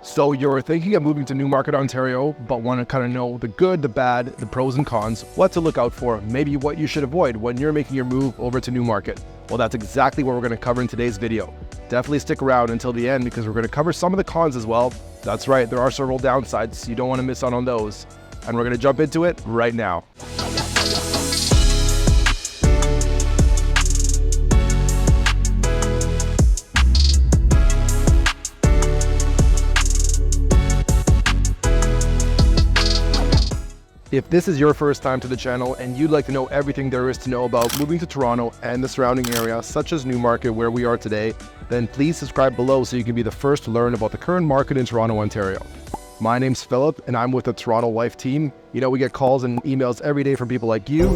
So you're thinking of moving to Newmarket, Ontario, but want to kind of know the good, the bad, the pros and cons, what to look out for, maybe what you should avoid when you're making your move over to Newmarket. Well, that's exactly what we're going to cover in today's video. Definitely stick around until the end because we're going to cover some of the cons as well. That's right, there are several downsides. You don't want to miss out on those. And we're going to jump into it right now. If this is your first time to the channel and you'd like to know everything there is to know about moving to Toronto and the surrounding area, such as Newmarket where we are today, then please subscribe below so you can be the first to learn about the current market in Toronto, Ontario. My name's Philip and I'm with the Toronto Life team. You know, we get calls and emails every day from people like you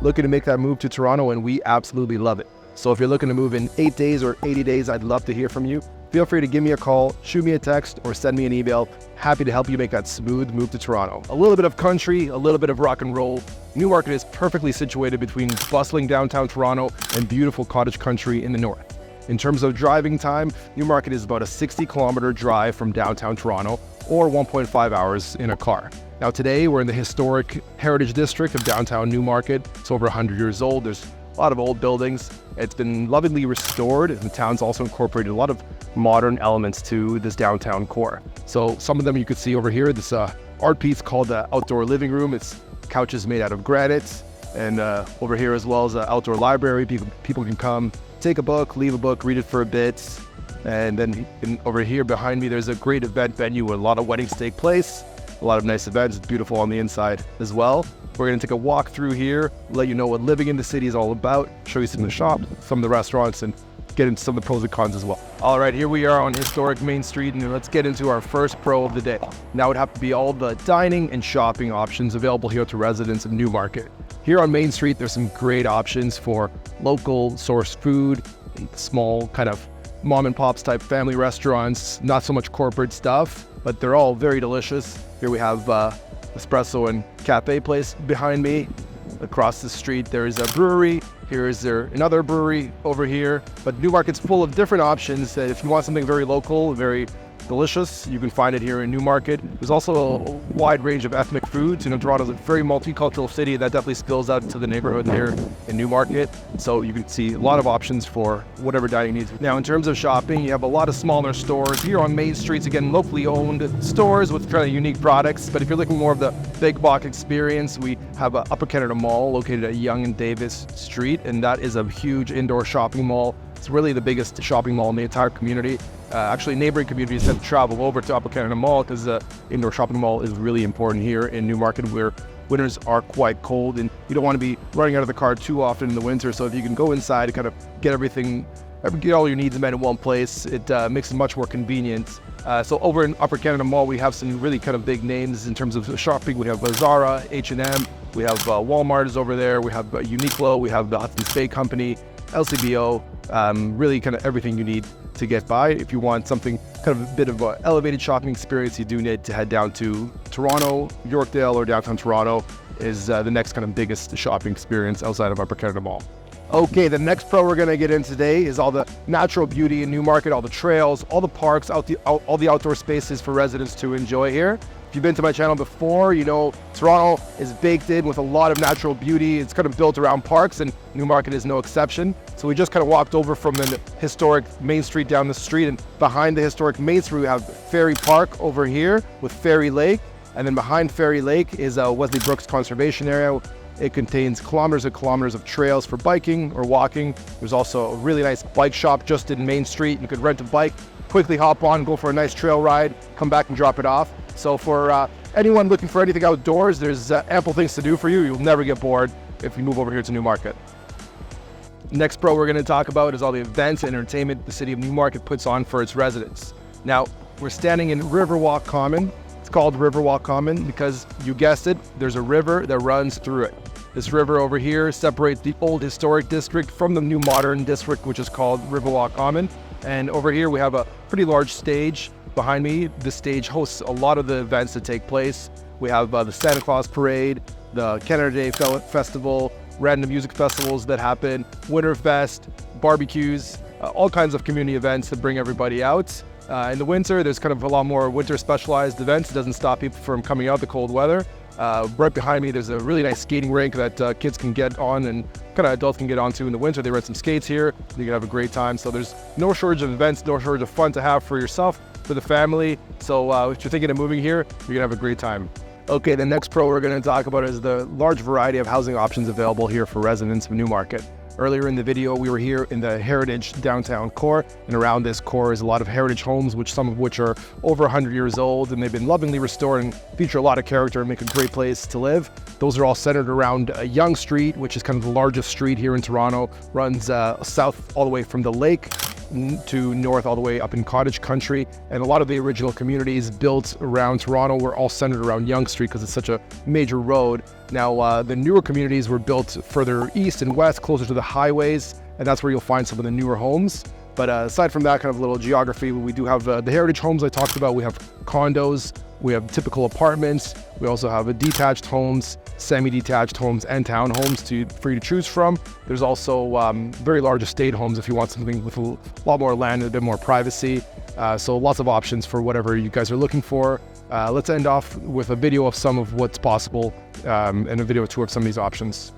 looking to make that move to Toronto, and we absolutely love it. So if you're looking to move in 8 days or 80 days, I'd love to hear from you. Feel free to give me a call, shoot me a text, or send me an email. Happy to help you make that smooth move to Toronto. A little bit of country, a little bit of rock and roll. Newmarket is perfectly situated between bustling downtown Toronto and beautiful cottage country in the north. In terms of driving time, Newmarket is about a 60-kilometer drive from downtown Toronto, or 1.5 hours in a car. Now today, we're in the historic Heritage District of downtown Newmarket. It's over 100 years old. There's a lot of old buildings. It's been lovingly restored, and the town's also incorporated a lot of modern elements to this downtown core. So some of them you could see over here, this art piece called the Outdoor Living Room. It's couches made out of granite, and over here as well as an outdoor library. People can come, take a book, leave a book, read it for a bit. And then over here behind me, there's a great event venue where a lot of weddings take place, a lot of nice events. It's beautiful on the inside as well. We're going to take a walk through here, let you know what living in the city is all about, show you some of the shops, some of the restaurants, and get into some of the pros and cons as well. All right, here we are on historic Main Street, and let's get into our first pro of the day. Now it would have to be all the dining and shopping options available here to residents of Newmarket. Here on Main Street, there's some great options for local sourced food, small kind of mom and pops type family restaurants, not so much corporate stuff, but they're all very delicious. Here we have espresso and cafe place behind me. Across the street there is a brewery. Here is another brewery over here. But Newmarket's full of different options. If you want something very local, very delicious, you can find it here in Newmarket. There's also a wide range of ethnic foods. You know, Toronto's a very multicultural city that definitely spills out into the neighborhood here in Newmarket. So you can see a lot of options for whatever dining needs. Now, in terms of shopping, you have a lot of smaller stores here on Main Streets. Again, locally owned stores with kind of unique products. But if you're looking more of the big box experience, we have a Upper Canada Mall located at Yonge and Davis Street, and that is a huge indoor shopping mall. It's really the biggest shopping mall in the entire community. Actually, neighboring communities have to travel over to Upper Canada Mall because the indoor shopping mall is really important here in Newmarket, where winters are quite cold and you don't want to be running out of the car too often in the winter. So if you can go inside and kind of get all your needs met in one place, it makes it much more convenient. So over in Upper Canada Mall, we have some really kind of big names in terms of shopping. We have Zara, H&M, we have Walmart is over there, we have Uniqlo, we have the Hudson's Bay Company, LCBO, really kind of everything you need to get by. If you want something kind of a bit of an elevated shopping experience, you do need to head down to Toronto. Yorkdale or downtown Toronto is the next kind of biggest shopping experience outside of Upper Canada Mall. Okay, the next pro we're going to get in today is all the natural beauty in Newmarket, all the trails, all the parks, all the outdoor spaces for residents to enjoy here. If you've been to my channel before, you know Toronto is baked in with a lot of natural beauty. It's kind of built around parks, and Newmarket is no exception. So we just kind of walked over from the historic Main Street down the street, and behind the historic Main Street we have Ferry Park over here with Ferry Lake, and then behind Ferry Lake is Wesley Brooks Conservation Area. It contains kilometers and kilometers of trails for biking or walking. There's also a really nice bike shop just in Main Street. You could rent a bike, quickly hop on, go for a nice trail ride, come back and drop it off. So for anyone looking for anything outdoors, there's ample things to do for you. You'll never get bored if you move over here to Newmarket. Next pro we're going to talk about is all the events and entertainment the city of Newmarket puts on for its residents. Now, we're standing in Riverwalk Common. It's called Riverwalk Common because, you guessed it, there's a river that runs through it. This river over here separates the old historic district from the new modern district, which is called Riverwalk Common. And over here we have a pretty large stage behind me. The stage hosts a lot of the events that take place. We have the Santa Claus Parade, the Canada Day Festival, random music festivals that happen, Winterfest, barbecues, all kinds of community events that bring everybody out. In the winter, there's kind of a lot more winter specialized events. It doesn't stop people from coming out the cold weather. Right behind me, there's a really nice skating rink that kids can get on and kind of adults can get onto in the winter. They rent some skates here. You can have a great time. So there's no shortage of events, no shortage of fun to have for yourself, for the family. So if you're thinking of moving here, you're gonna have a great time. Okay, the next pro we're going to talk about is the large variety of housing options available here for residents of Newmarket. Earlier in the video, we were here in the heritage downtown core, and around this core is a lot of heritage homes, some of which are over 100 years old, and they've been lovingly restored and feature a lot of character and make a great place to live. Those are all centered around Yonge Street, which is kind of the largest street here in Toronto, runs south all the way from the lake to north all the way up in cottage country, and a lot of the original communities built around Toronto were all centered around Yonge Street because it's such a major road. Now the newer communities were built further east and west, closer to the highways, and that's where you'll find some of the newer homes. But aside from that kind of little geography, we do have the heritage homes I talked about. We have condos, we have typical apartments, we also have detached homes, semi-detached homes, and townhomes for you to choose from. There's also very large estate homes if you want something with a lot more land and a bit more privacy. So lots of options for whatever you guys are looking for. Let's end off with a video of some of what's possible and a video tour of some of these options.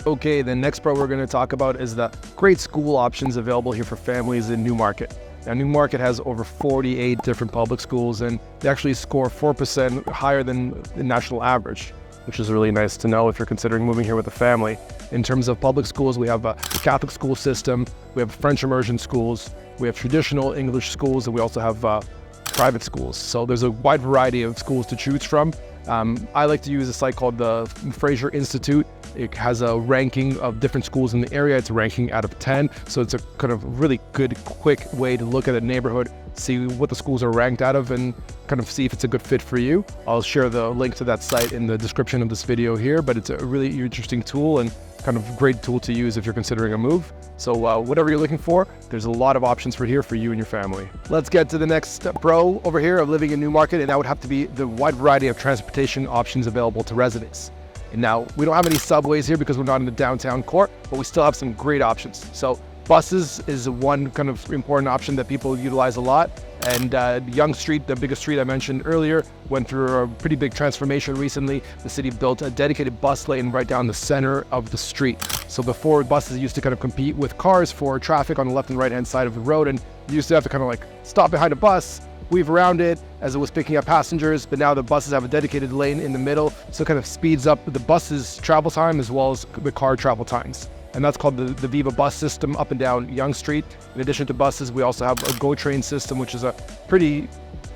Okay, the next part we're going to talk about is the great school options available here for families in Newmarket. Now, Newmarket has over 48 different public schools, and they actually score 4% higher than the national average, which is really nice to know if you're considering moving here with a family. In terms of public schools, we have a Catholic school system, we have French immersion schools, we have traditional English schools, and we also have private schools. So there's a wide variety of schools to choose from. I like to use a site called the Fraser Institute. It has a ranking of different schools in the area. It's a ranking out of 10. So it's a kind of really good, quick way to look at a neighborhood, see what the schools are ranked out of, and kind of see if it's a good fit for you. I'll share the link to that site in the description of this video here, but it's a really interesting tool and kind of great tool to use if you're considering a move. So whatever you're looking for, there's a lot of options for here for you and your family. Let's get to the next pro over here of living in Newmarket, and that would have to be the wide variety of transportation options available to residents. And now, we don't have any subways here because we're not in the downtown core, but we still have some great options. So buses is one kind of important option that people utilize a lot. And Yonge Street, the biggest street I mentioned earlier, went through a pretty big transformation recently. The city built a dedicated bus lane right down the center of the street. So before, buses used to kind of compete with cars for traffic on the left and right hand side of the road, and you used to have to kind of like stop behind a bus, weave around it as it was picking up passengers, but now the buses have a dedicated lane in the middle, so it kind of speeds up the bus's travel time as well as the car travel times. And that's called the Viva bus system up and down Yonge Street. In addition to buses, we also have a GO train system, which is a pretty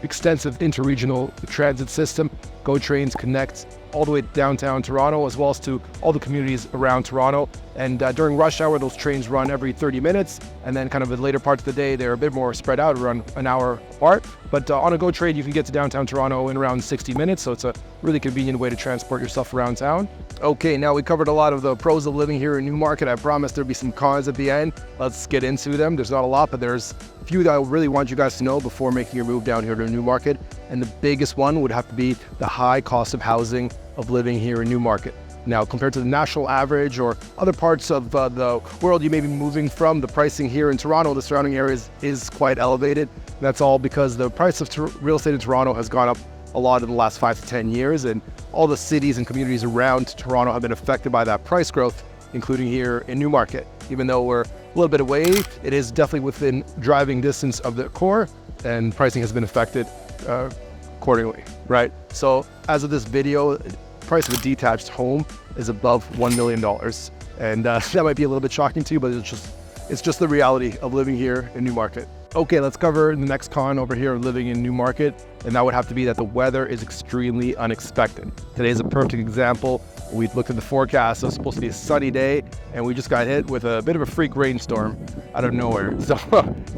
extensive interregional transit system. GO trains connect all the way to downtown Toronto as well as to all the communities around Toronto. And during rush hour, those trains run every 30 minutes. And then kind of the later parts of the day, they're a bit more spread out, run an hour apart. But on a GO train, you can get to downtown Toronto in around 60 minutes. So it's a really convenient way to transport yourself around town. Okay, now we covered a lot of the pros of living here in Newmarket. I promised there'd be some cons at the end. Let's get into them. There's not a lot, but there's a few that I really want you guys to know before making your move down here to Newmarket. And the biggest one would have to be the high cost of housing of living here in Newmarket. Now, compared to the national average or other parts of the world you may be moving from, the pricing here in Toronto, the surrounding areas, is quite elevated. That's all because the price of real estate in Toronto has gone up a lot in the last 5 to 10 years, and all the cities and communities around Toronto have been affected by that price growth, including here in Newmarket. Even though we're a little bit away, it is definitely within driving distance of the core, and pricing has been affected accordingly, right? So as of this video, the price of a detached home is above $1 million. And that might be a little bit shocking to you, but it's just the reality of living here in Newmarket. Okay, let's cover the next con over here of living in Newmarket, and that would have to be that the weather is extremely unexpected. Today is a perfect example. We looked at the forecast. It was supposed to be a sunny day, and we just got hit with a bit of a freak rainstorm out of nowhere. So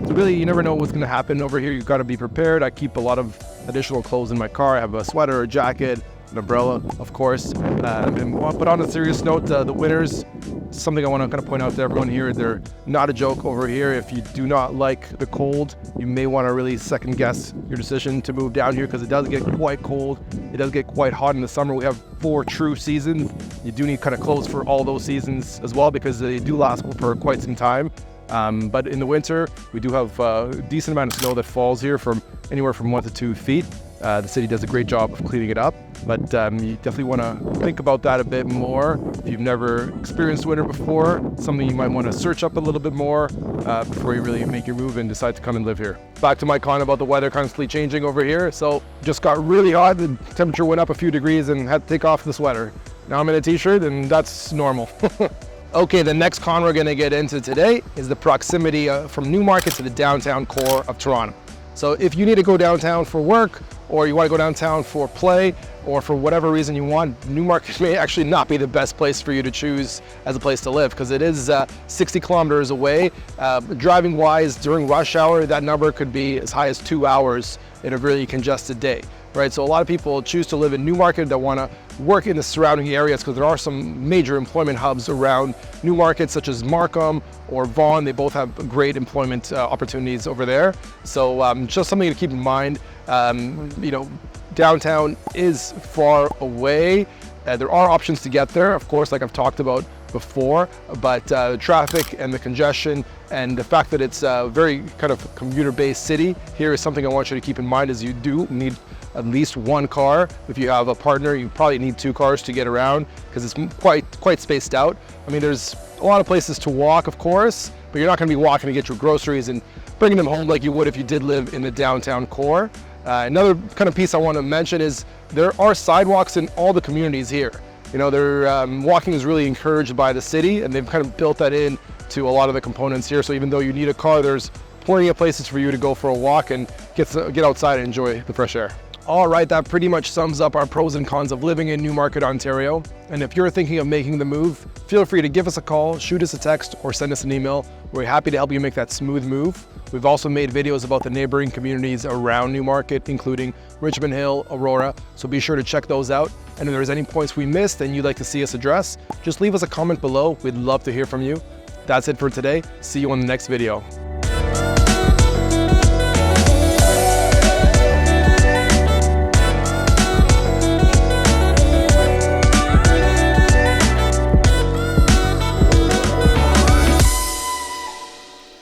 really, you never know what's going to happen over here. You've got to be prepared. I keep a lot of additional clothes in my car. I have a sweater, a jacket, an umbrella, of course. But on a serious note, the winters, something I want to kind of point out to everyone here, they're not a joke over here. If you do not like the cold, you may want to really second guess your decision to move down here, because it does get quite cold. It does get quite hot in the summer. We have 4 true seasons. You do need kind of clothes for all those seasons as well, because they do last for quite some time. But in the winter, we do have a decent amount of snow that falls here, from anywhere from 1 to 2 feet. The city does a great job of cleaning it up, but you definitely want to think about that a bit more. If you've never experienced winter before, something you might want to search up a little bit more before you really make your move and decide to come and live here. Back to my comment about the weather constantly changing over here. So just got really hot, the temperature went up a few degrees and had to take off the sweater. Now I'm in a t-shirt and that's normal. Okay, the next con we're going to get into today is the proximity from Newmarket to the downtown core of Toronto. So if you need to go downtown for work, or you want to go downtown for play, or for whatever reason you want, Newmarket may actually not be the best place for you to choose as a place to live, because it is 60 kilometers away. Driving wise, during rush hour, that number could be as high as 2 hours in a really congested day. Right, so a lot of people choose to live in Newmarket that want to work in the surrounding areas, because there are some major employment hubs around Newmarket, such as Markham or Vaughan. They both have great employment opportunities over there. So just something to keep in mind. You know, downtown is far away. There are options to get there, of course, like I've talked about before, but the traffic and the congestion and the fact that it's a very kind of commuter-based city here is something I want you to keep in mind, as you do need at least 1 car. If you have a partner, you probably need 2 cars to get around, because it's quite spaced out. I mean, there's a lot of places to walk, of course, but you're not going to be walking to get your groceries and bringing them home like you would if you did live in the downtown core. Another kind of piece I want to mention is there are sidewalks in all the communities here. You know, walking is really encouraged by the city, and they've kind of built that in to a lot of the components here. So even though you need a car, there's plenty of places for you to go for a walk and get outside and enjoy the fresh air. All right, that pretty much sums up our pros and cons of living in Newmarket, Ontario. And if you're thinking of making the move, feel free to give us a call, shoot us a text, or send us an email. We're happy to help you make that smooth move. We've also made videos about the neighboring communities around Newmarket, including Richmond Hill, Aurora, so be sure to check those out. And if there's any points we missed and you'd like to see us address, just leave us a comment below. We'd love to hear from you. That's it for today. See you on the next video.